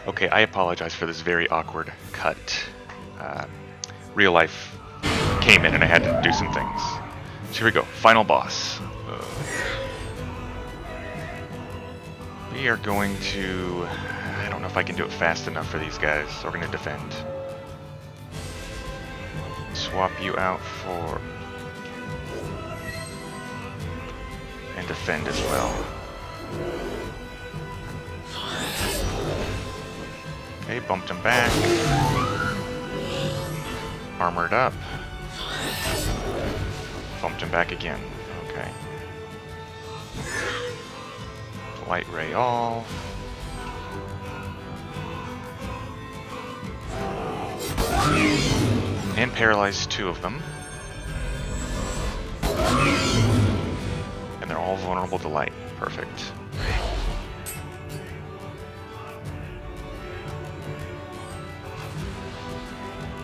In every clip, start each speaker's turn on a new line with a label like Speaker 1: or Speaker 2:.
Speaker 1: Okay, I apologize for this very awkward cut. Real life came in and I had to do some things. So here we go, final boss. We are going to... I don't know if I can do it fast enough for these guys, so we're going to defend. Swap you out for... and defend as well. Okay, bumped him back. Armored up. Bumped him back again. Okay. Light ray all. And paralyze 2 of them. And they're all vulnerable to light. Perfect.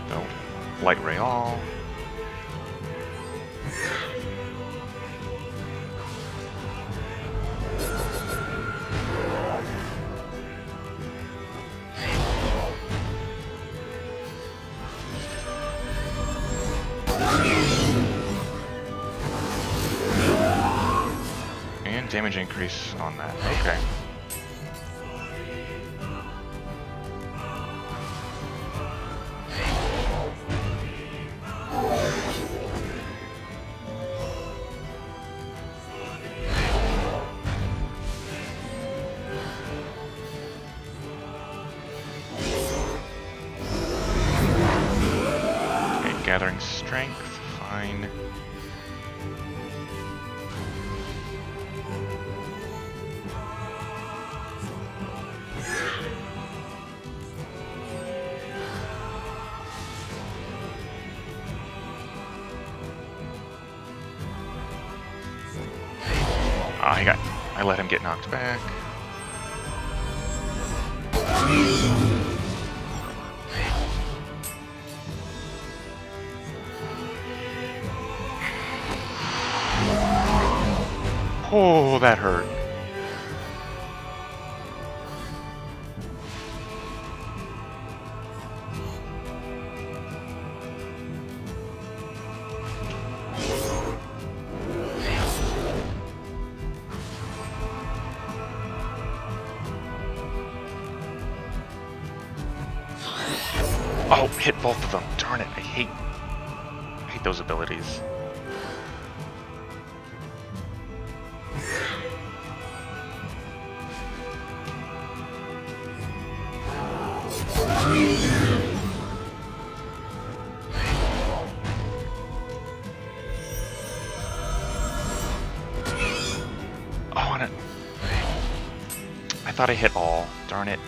Speaker 1: No. Light ray all. And damage increase on that. Okay. Gathering strength, fine. I let him get knocked back. Oh, that hurt. Oh, hit both of them. Darn it, I hate those abilities. I thought I hit all. Darn it.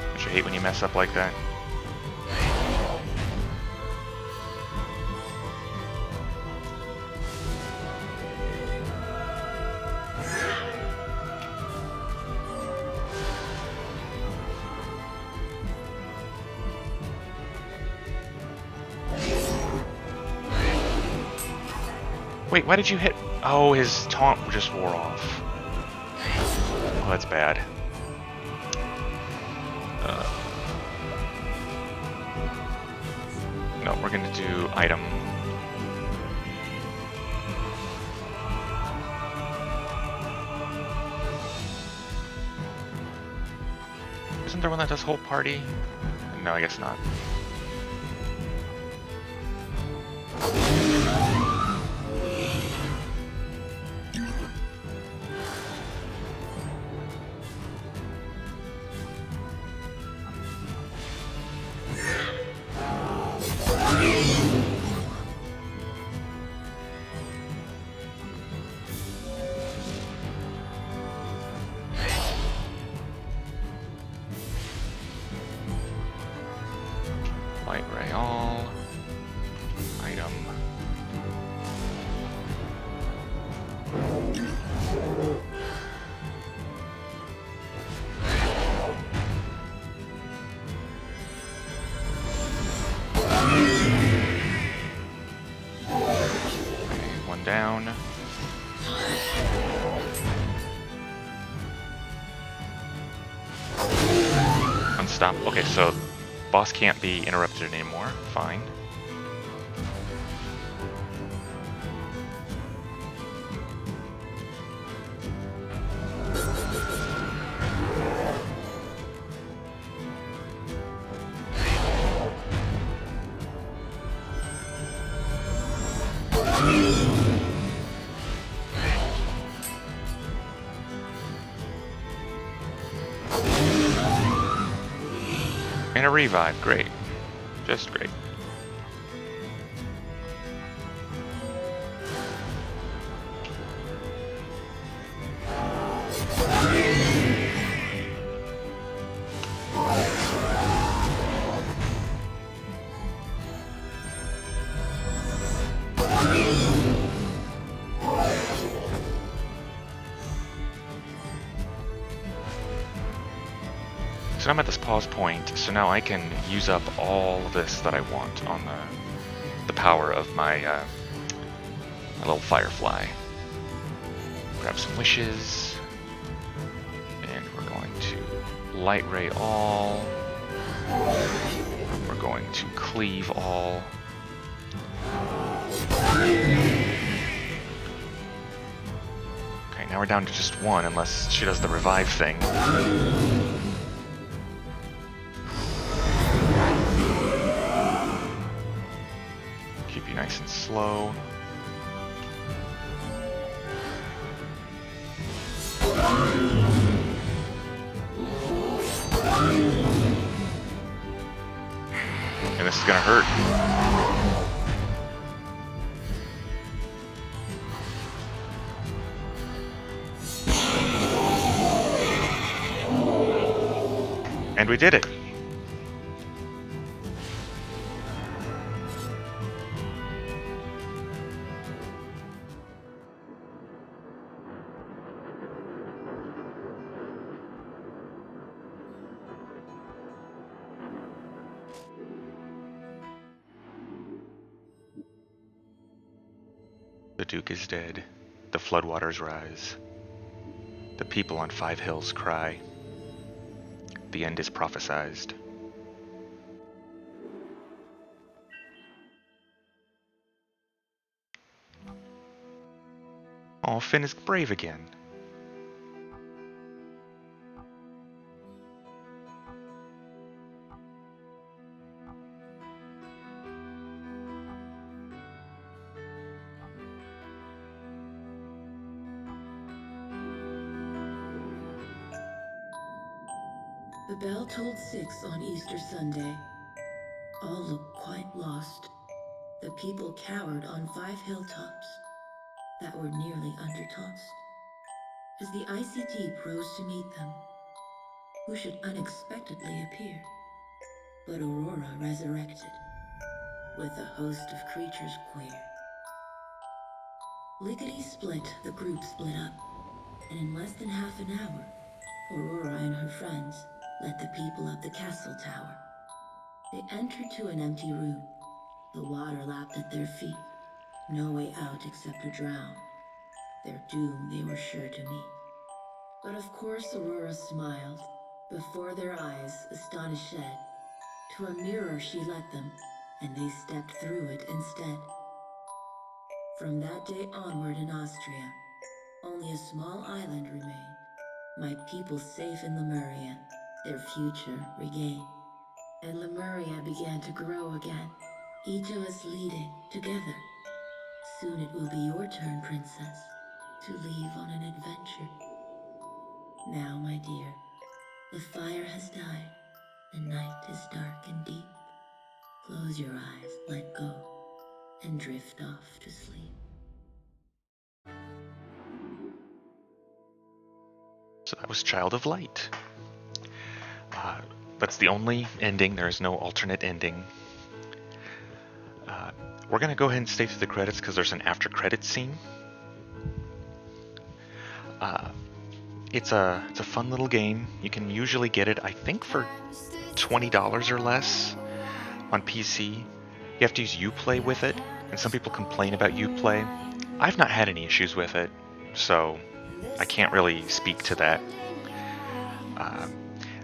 Speaker 1: Don't you hate when you mess up like that? Wait, why did you hit? Oh, his taunt just wore off. Oh, that's bad. No, we're gonna do item. Isn't there one that does whole party? No, I guess not. Light ray all. Item. Okay, one down. stop. Okay, so boss can't be interrupted anymore. Fine. And a revive, great. Just great. So I'm at this pause point, so now I can use up all this that I want on the power of my, my little firefly. Grab some wishes, and we're going to light ray all. We're going to cleave all. Okay, now we're down to just one, unless she does the revive thing. Keep you nice and slow. And this is gonna hurt. And we did it. The Duke is dead. The floodwaters rise. The people on 5 hills cry. The end is prophesized. Oh, Finn is brave again.
Speaker 2: The bell tolled 6 on Easter Sunday. All looked quite lost. The people cowered on 5 hilltops that were nearly undertossed. As the icy deep rose to meet them, who should unexpectedly appear but Aurora resurrected, with a host of creatures queer. Lickety-split, the group split up, and in less than half an hour, Aurora and her friends led the people up the castle tower. They entered to an empty room. The water lapped at their feet. No way out except to drown. Their doom they were sure to meet. But of course Aurora smiled. Before their eyes, astonished shed. To a mirror she led them, and they stepped through it instead. From that day onward in Austria, only a small island remained. My people safe in Lemuria, their future regained. And Lemuria began to grow again, each of us leading together. Soon it will be your turn, princess, to leave on an adventure. Now, my dear, the fire has died, the night is dark and deep. Close your eyes, let go, and drift off to sleep.
Speaker 1: So that was Child of Light. That's the only ending. There is no alternate ending. We're going to go ahead and stay through the credits because there's an after credits scene. It's a fun little game. You can usually get it, I think, for $20 or less on PC. You have to use Uplay with it, and some people complain about Uplay. I've not had any issues with it, so I can't really speak to that.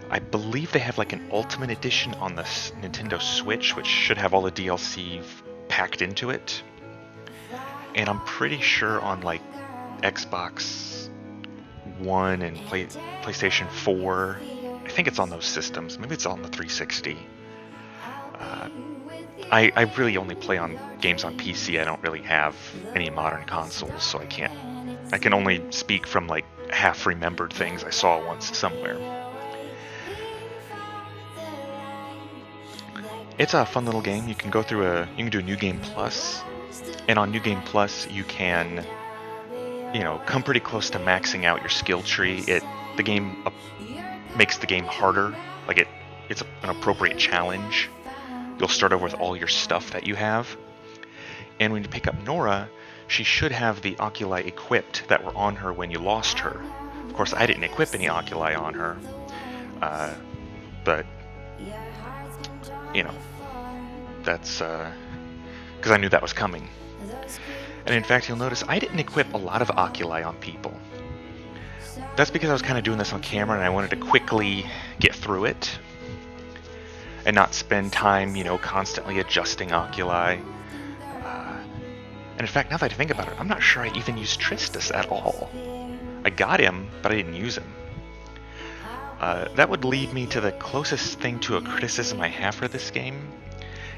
Speaker 1: I believe they have like an Ultimate Edition on the Nintendo Switch, which should have all the DLC packed into it. And I'm pretty sure on like Xbox One and PlayStation 4, I think it's on those systems. Maybe it's on the 360. Uh, I really only play on games on PC. I don't really have any modern consoles, so I can only speak from like half remembered things I saw once somewhere. It's a fun little game. You can go through you can do a New Game Plus, and on New Game Plus you can, come pretty close to maxing out your skill tree. The game makes the game harder. Like it's an appropriate challenge. You'll start over with all your stuff that you have. And when you pick up Nora, she should have the oculi equipped that were on her when you lost her. Of course, I didn't equip any oculi on her, but that's because I knew that was coming. And in fact, you'll notice I didn't equip a lot of oculi on people. That's because I was kind of doing this on camera and I wanted to quickly get through it and not spend time, constantly adjusting oculi. And in fact, now that I think about it, I'm not sure I even used Tristus at all. I got him, but I didn't use him. That would lead me to the closest thing to a criticism I have for this game,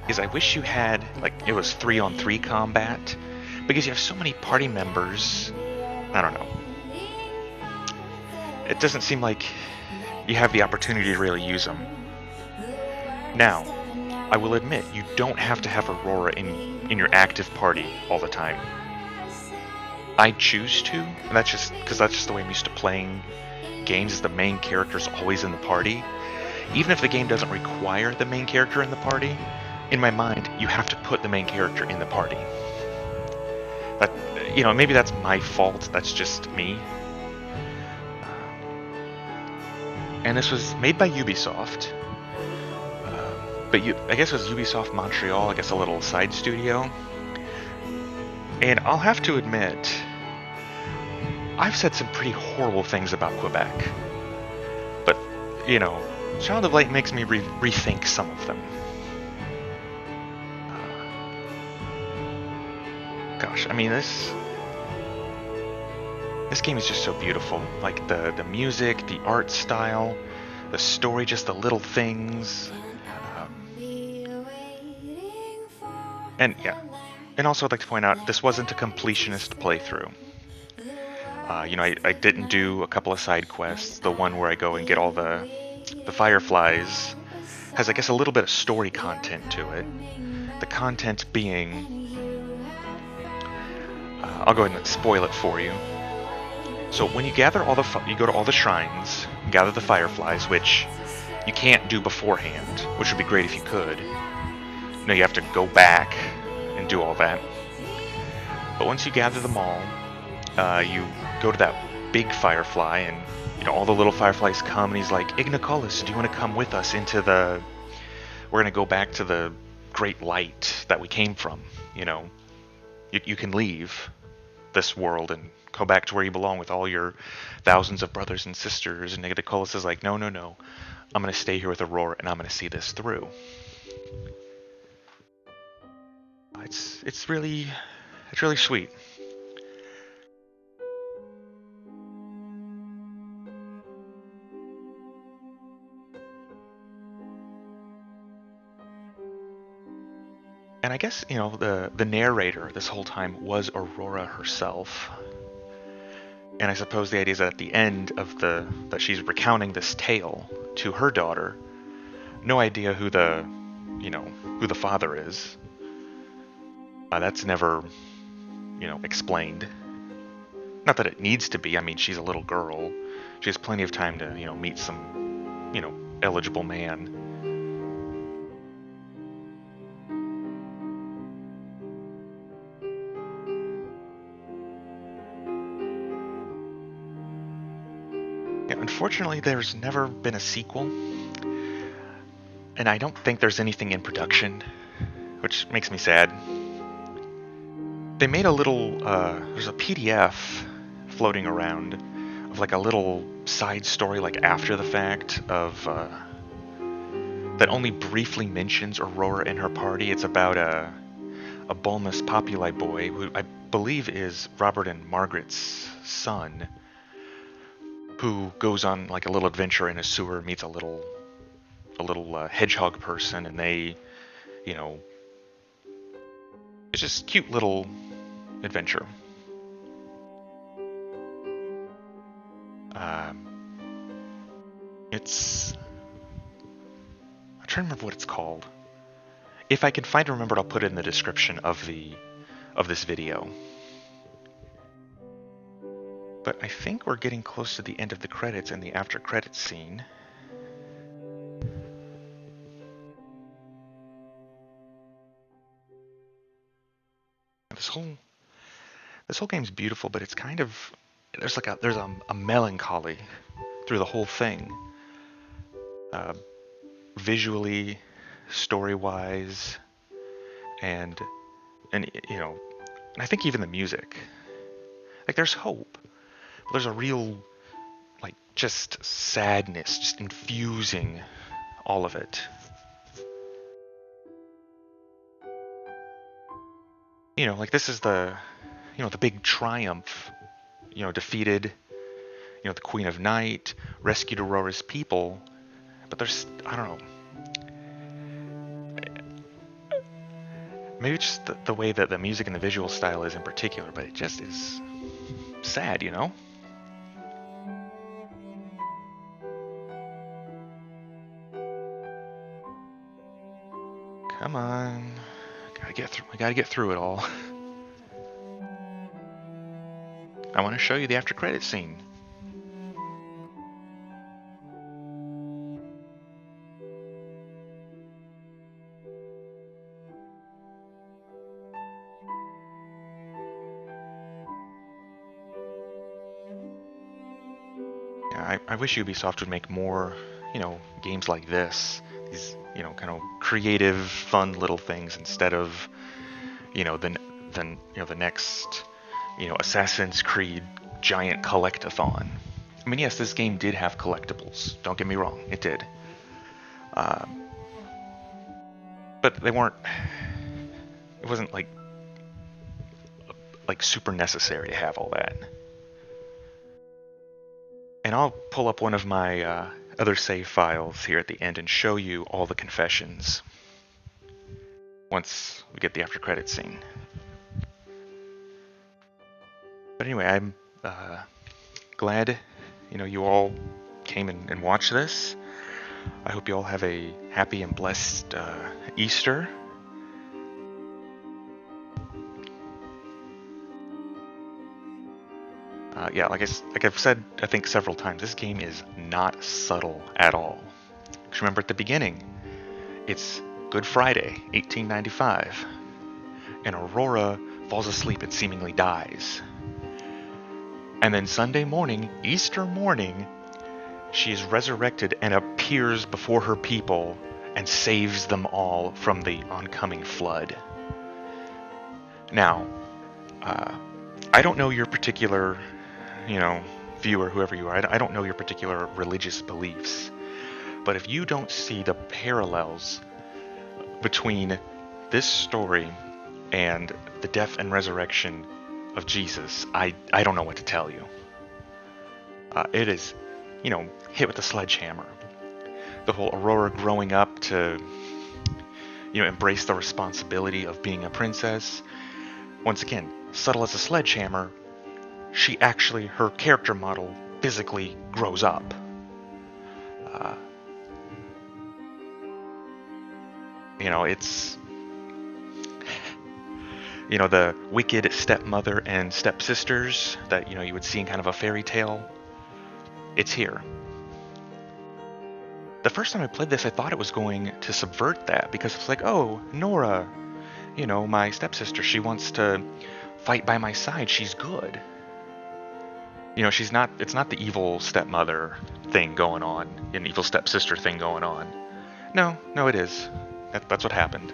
Speaker 1: is I wish you had, it was 3-on-3 combat, because you have so many party members. I don't know. It doesn't seem like you have the opportunity to really use them. Now, I will admit, you don't have to have Aurora in your active party all the time. I choose to, and that's just the way I'm used to playing games, is the main character's always in the party. Even if the game doesn't require the main character in the party, in my mind, you have to put the main character in the party. Maybe that's my fault, that's just me. And this was made by Ubisoft. But I guess it was Ubisoft Montreal, I guess a little side studio. And I'll have to admit, I've said some pretty horrible things about Quebec. But, Child of Light makes me rethink some of them. Gosh, I mean, this game is just so beautiful. Like, the music, the art style, the story, just the little things. And also I'd like to point out, this wasn't a completionist playthrough. I didn't do a couple of side quests. The one where I go and get all the fireflies has, I guess, a little bit of story content to it. The content being, I'll go ahead and spoil it for you. So when you gather you go to all the shrines, gather the fireflies, which you can't do beforehand, which would be great if you could. You have to go back and do all that. But once you gather them all, you go to that big firefly, and all the little fireflies come, and he's like, Ignicolus, do you want to come with us into we're going to go back to the great light that we came from. You can leave this world and go back to where you belong with all your thousands of brothers and sisters. And Ignicolus is like, no, I'm going to stay here with Aurora, and I'm going to see this through. It's really sweet. And I guess, the narrator this whole time was Aurora herself. And I suppose the idea is that at the end of that she's recounting this tale to her daughter. No idea who the father is. That's never, explained. Not that it needs to be. I mean, she's a little girl. She has plenty of time to, meet some, eligible man. Yeah, unfortunately, there's never been a sequel. And I don't think there's anything in production, which makes me sad. They made a little, there's a PDF floating around like a little side story, like after the fact, of that only briefly mentions Aurora and her party. It's about a Bulmus Populi boy who I believe is Robert and Margaret's son, who goes on like a little adventure in a sewer, meets a little hedgehog person, and they, you know, it's just cute little adventure. Um, it's I'm trying to remember what it's called. If I can find and remember, I'll put it in the description of this video. But I think we're getting close to the end of the credits and the after credits scene. This whole game's beautiful, but it's kind of there's a melancholy through the whole thing. Uh, Visually, story-wise, and you know, and I think even the music. Like there's hope, but there's a real like just sadness, just infusing all of it. You know, like this is the big triumph. Defeated, the Queen of Night, rescued Aurora's people, but there's, I don't know, maybe it's just the way that the music and the visual style is in particular, but it just is sad, you know? Come on. I gotta get through it all. I want to show you the after credits scene. Yeah, I wish Ubisoft would make more, games like this. These, kind of creative, fun little things instead of, the next, Assassin's Creed giant collectathon. I mean, yes, this game did have collectibles. Don't get me wrong, it did. But they weren't. It wasn't like super necessary to have all that. And I'll pull up one of my other save files here at the end and show you all the confessions once we get the after credits scene. But anyway, I'm glad you all came and watched this. I hope you all have a happy and blessed Easter. Yeah, like I've said, I think several times, this game is not subtle at all. Because remember at the beginning, it's Good Friday, 1895, and Aurora falls asleep and seemingly dies. And then Sunday morning, Easter morning, she is resurrected and appears before her people and saves them all from the oncoming flood. Now, I don't know your particular, viewer, whoever you are. I don't know your particular religious beliefs. But if you don't see the parallels between this story and the death and resurrection of Jesus, I don't know what to tell you. It is, hit with a sledgehammer. The whole Aurora growing up to, embrace the responsibility of being a princess. Once again, subtle as a sledgehammer, her character model physically grows up. It's, the wicked stepmother and stepsisters that, you would see in kind of a fairy tale. It's here. The first time I played this, I thought it was going to subvert that, because it's like, oh, Nora, my stepsister, she wants to fight by my side. She's good. It's not the evil stepmother thing going on, an evil stepsister thing going on. No, it is. That's what happened.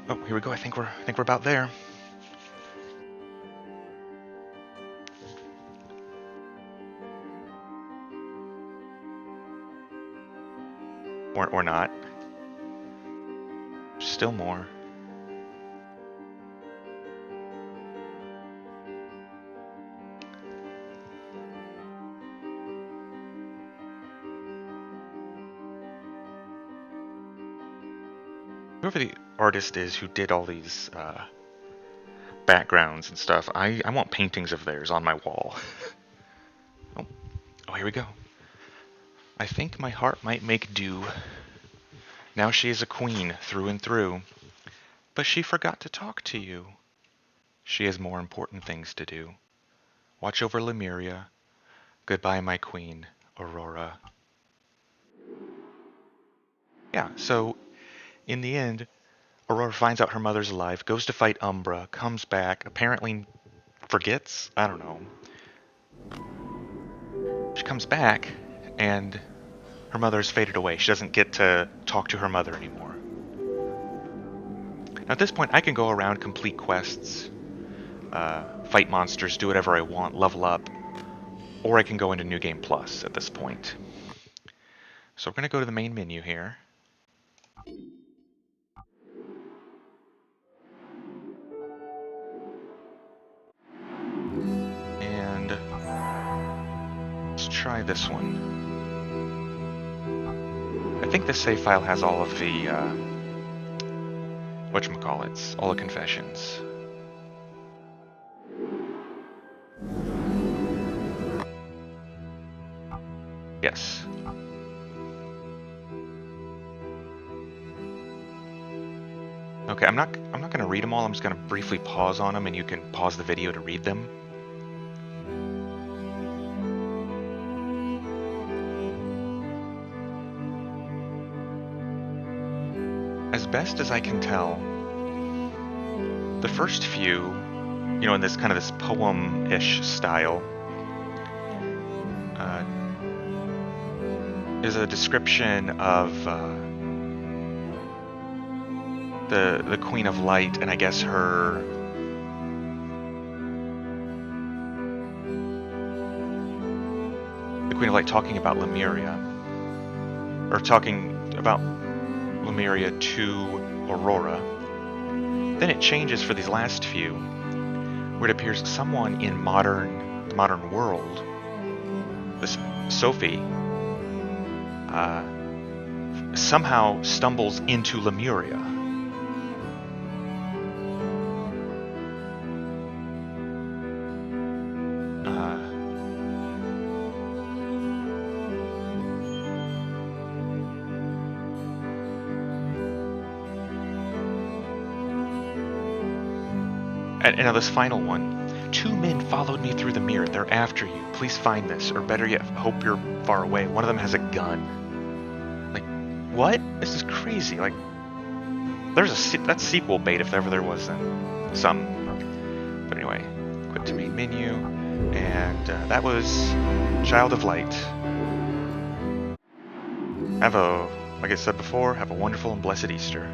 Speaker 1: Oh, here we go. I think we're about there. Or not. Still more. Whoever the artist is who did all these backgrounds and stuff, I want paintings of theirs on my wall. Oh, here we go. I think my heart might make do. Now she is a queen through and through, but she forgot to talk to you. She has more important things to do. Watch over Lemuria. Goodbye, my queen, Aurora. Yeah, so in the end, Aurora finds out her mother's alive, goes to fight Umbra, comes back, apparently forgets? I don't know. She comes back, and her mother's faded away. She doesn't get to talk to her mother anymore. Now, at this point, I can go around, complete quests, fight monsters, do whatever I want, level up, or I can go into New Game Plus at this point. So we're going to go to the main menu here. And let's try this one. I think this save file has all of the, whatchamacallits, all the confessions. Yes. Okay, I'm not going to read them all. I'm just going to briefly pause on them, and you can pause the video to read them. As best as I can tell, the first few, you know, in this kind of this poem-ish style, is a description of the Queen of Light, and I guess her the Queen of Light talking about Lemuria, or talking about Lemuria to Aurora. Then it changes for these last few, where it appears someone in the modern world, this Sophie, somehow stumbles into Lemuria. And now this final one. 2 men followed me through the mirror. They're after you. Please find this, or better yet, hope you're far away. One of them has a gun. Like, what? This is crazy. Like, that's sequel bait if ever there was some. But anyway, quit to main menu, and that was Child of Light. Like I said before, have a wonderful and blessed Easter.